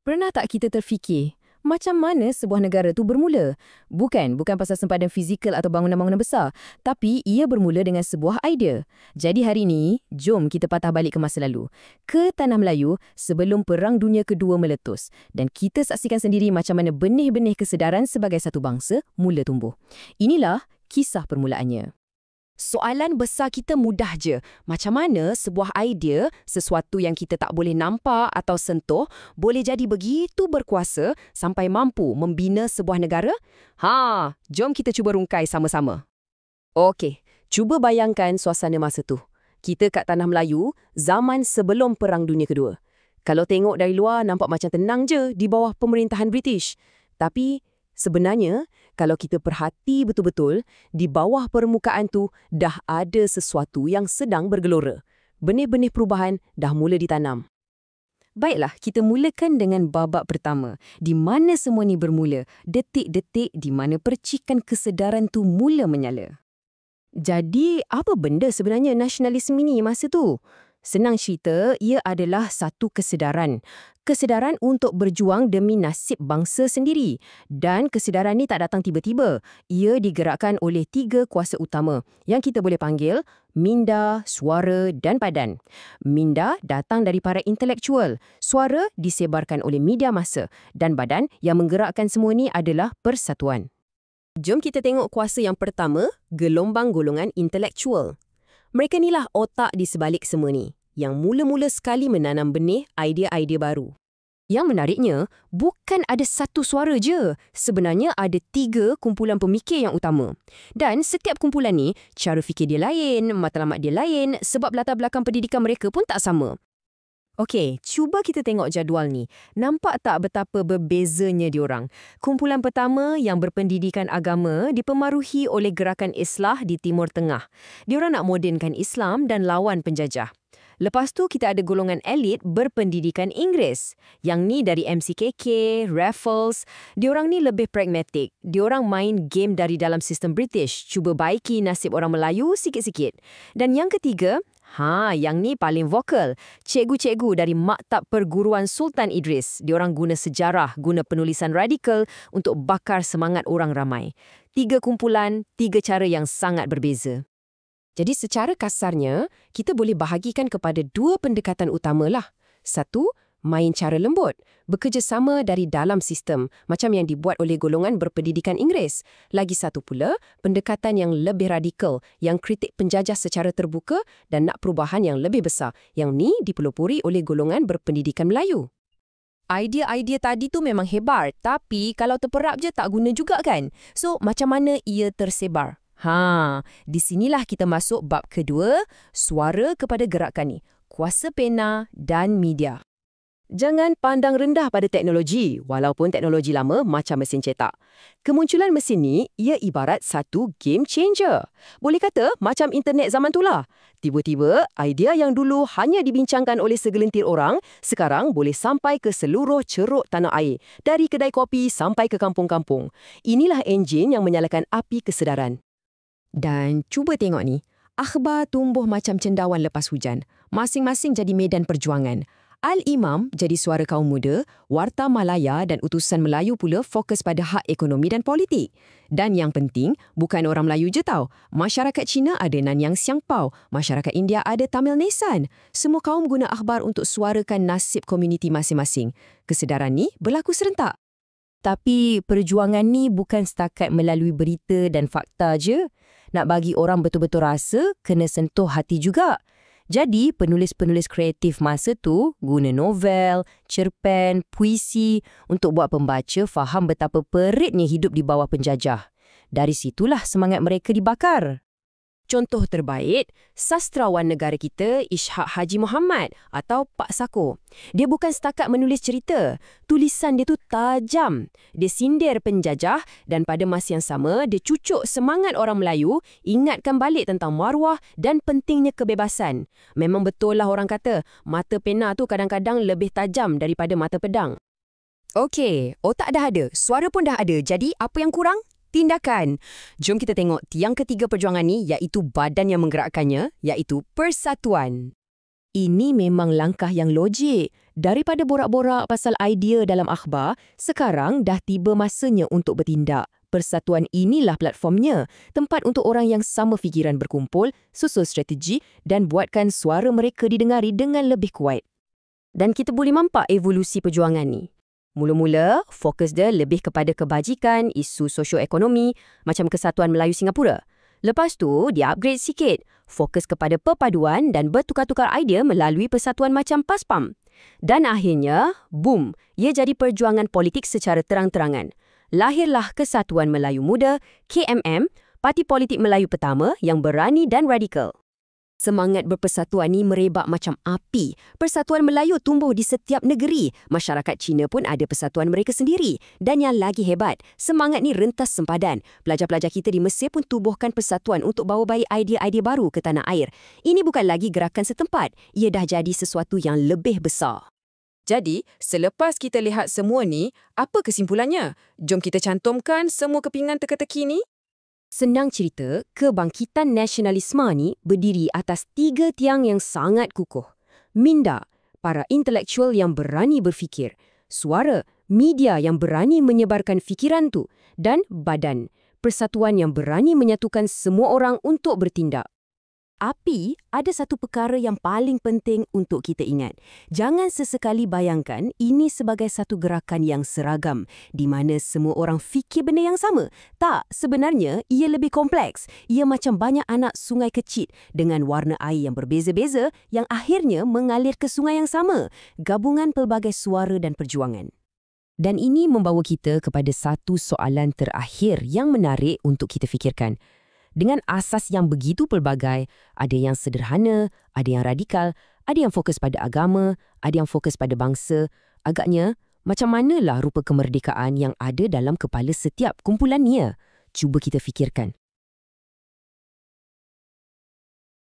Pernah tak kita terfikir, macam mana sebuah negara tu bermula? Bukan pasal sempadan fizikal atau bangunan-bangunan besar, tapi ia bermula dengan sebuah idea. Jadi hari ini, jom kita patah balik ke masa lalu, ke Tanah Melayu sebelum Perang Dunia Kedua meletus. Dan kita saksikan sendiri macam mana benih-benih kesedaran sebagai satu bangsa mula tumbuh. Inilah kisah permulaannya. Soalan besar kita mudah je. Macam mana sebuah idea, sesuatu yang kita tak boleh nampak atau sentuh, boleh jadi begitu berkuasa sampai mampu membina sebuah negara? Jom kita cuba rungkai sama-sama. Okey, cuba bayangkan suasana masa tu. Kita kat Tanah Melayu, zaman sebelum Perang Dunia Kedua. Kalau tengok dari luar, nampak macam tenang je di bawah pemerintahan British. Tapi sebenarnya, kalau kita perhati betul-betul, di bawah permukaan tu dah ada sesuatu yang sedang bergelora. Benih-benih perubahan dah mula ditanam. Baiklah, kita mulakan dengan babak pertama. Di mana semua ni bermula? Detik-detik di mana percikan kesedaran tu mula menyala. Jadi, apa benda sebenarnya nasionalisme ini masa tu? Senang cerita, ia adalah satu kesedaran. Kesedaran untuk berjuang demi nasib bangsa sendiri. Dan kesedaran ni tak datang tiba-tiba. Ia digerakkan oleh 3 kuasa utama yang kita boleh panggil minda, suara dan padan. Minda datang dari para intelektual. Suara disebarkan oleh media massa. Dan badan yang menggerakkan semua ni adalah persatuan. Jom kita tengok kuasa yang pertama, gelombang golongan intelektual. Mereka nilah otak di sebalik semua ni, yang mula-mula sekali menanam benih idea-idea baru. Yang menariknya, bukan ada satu suara je. Sebenarnya ada 3 kumpulan pemikir yang utama. Dan setiap kumpulan ni, cara fikir dia lain, matlamat dia lain, sebab latar belakang pendidikan mereka pun tak sama. Okey, cuba kita tengok jadual ni. Nampak tak betapa berbezanya diorang? Kumpulan pertama yang berpendidikan agama dipengaruhi oleh gerakan Islah di Timur Tengah. Diorang nak modernkan Islam dan lawan penjajah. Lepas tu kita ada golongan elit berpendidikan Inggeris. Yang ni dari MCKK, Raffles. Diorang ni lebih pragmatik. Diorang main game dari dalam sistem British. Cuba baiki nasib orang Melayu sikit-sikit. Dan yang ketiga, yang ni paling vokal. Cikgu-cikgu dari Maktab Perguruan Sultan Idris. Diorang guna sejarah, guna penulisan radikal untuk bakar semangat orang ramai. 3 kumpulan, 3 cara yang sangat berbeza. Jadi secara kasarnya, kita boleh bahagikan kepada 2 pendekatan utamalah. 1, main cara lembut, bekerjasama dari dalam sistem, macam yang dibuat oleh golongan berpendidikan Inggeris. Lagi satu pula, pendekatan yang lebih radikal, yang kritik penjajah secara terbuka dan nak perubahan yang lebih besar. Yang ni dipelopori oleh golongan berpendidikan Melayu. Idea-idea tadi tu memang hebat, tapi kalau terperap je tak guna juga kan? So, macam mana ia tersebar? Di sinilah kita masuk bab kedua, suara kepada gerakan ni, kuasa pena dan media. Jangan pandang rendah pada teknologi, walaupun teknologi lama macam mesin cetak. Kemunculan mesin ni, ia ibarat satu game changer. Boleh kata macam internet zaman tu lah. Tiba-tiba, idea yang dulu hanya dibincangkan oleh segelintir orang, sekarang boleh sampai ke seluruh ceruk tanah air, dari kedai kopi sampai ke kampung-kampung. Inilah enjin yang menyalakan api kesedaran. Dan cuba tengok ni, akhbar tumbuh macam cendawan lepas hujan. Masing-masing jadi medan perjuangan. Al-Imam jadi suara kaum muda, Warta Malaya dan Utusan Melayu pula fokus pada hak ekonomi dan politik. Dan yang penting, bukan orang Melayu je tau. Masyarakat Cina ada Nanyang Siangpao, masyarakat India ada Tamil Nesan. Semua kaum guna akhbar untuk suarakan nasib komuniti masing-masing. Kesedaran ni berlaku serentak. Tapi perjuangan ni bukan setakat melalui berita dan fakta je. Nak bagi orang betul-betul rasa, kena sentuh hati juga. Jadi, penulis-penulis kreatif masa tu guna novel, cerpen, puisi untuk buat pembaca faham betapa peritnya hidup di bawah penjajah. Dari situlah semangat mereka dibakar. Contoh terbaik, sastrawan negara kita Ishak Haji Muhammad atau Pak Sako. Dia bukan setakat menulis cerita, tulisan dia tu tajam. Dia sindir penjajah dan pada masa yang sama dia cucuk semangat orang Melayu ingatkan balik tentang maruah dan pentingnya kebebasan. Memang betul lah orang kata, mata pena tu kadang-kadang lebih tajam daripada mata pedang. Okey, otak dah ada, suara pun dah ada, jadi apa yang kurang? Tindakan. Jom kita tengok tiang ketiga perjuangan ni, iaitu badan yang menggerakkannya, iaitu persatuan. Ini memang langkah yang logik. Daripada borak-borak pasal idea dalam akhbar, sekarang dah tiba masanya untuk bertindak. Persatuan inilah platformnya, tempat untuk orang yang sama fikiran berkumpul, susun strategi dan buatkan suara mereka didengari dengan lebih kuat. Dan kita boleh nampak evolusi perjuangan ni. Mula-mula, fokus dia lebih kepada kebajikan, isu sosioekonomi, macam Kesatuan Melayu Singapura. Lepas tu, dia upgrade sikit, fokus kepada perpaduan dan bertukar-tukar idea melalui persatuan macam PASPAM. Dan akhirnya, boom, ia jadi perjuangan politik secara terang-terangan. Lahirlah Kesatuan Melayu Muda, KMM, parti politik Melayu pertama yang berani dan radikal. Semangat berpersatuan ni merebak macam api. Persatuan Melayu tumbuh di setiap negeri. Masyarakat Cina pun ada persatuan mereka sendiri. Dan yang lagi hebat, semangat ni rentas sempadan. Pelajar-pelajar kita di Mesir pun tubuhkan persatuan untuk bawa bayi idea-idea baru ke tanah air. Ini bukan lagi gerakan setempat. Ia dah jadi sesuatu yang lebih besar. Jadi, selepas kita lihat semua ni, apa kesimpulannya? Jom kita cantumkan semua kepingan teka-teki ni. Senang cerita, kebangkitan nasionalisme ni berdiri atas 3 tiang yang sangat kukuh. Minda, para intelektual yang berani berfikir. Suara, media yang berani menyebarkan fikiran tu. Dan badan, persatuan yang berani menyatukan semua orang untuk bertindak. Tapi, ada satu perkara yang paling penting untuk kita ingat. Jangan sesekali bayangkan ini sebagai satu gerakan yang seragam, di mana semua orang fikir benda yang sama. Tak, sebenarnya ia lebih kompleks. Ia macam banyak anak sungai kecil dengan warna air yang berbeza-beza yang akhirnya mengalir ke sungai yang sama. Gabungan pelbagai suara dan perjuangan. Dan ini membawa kita kepada satu soalan terakhir yang menarik untuk kita fikirkan. Dengan asas yang begitu pelbagai, ada yang sederhana, ada yang radikal, ada yang fokus pada agama, ada yang fokus pada bangsa. Agaknya, macam manalah rupa kemerdekaan yang ada dalam kepala setiap kumpulan ni? Cuba kita fikirkan.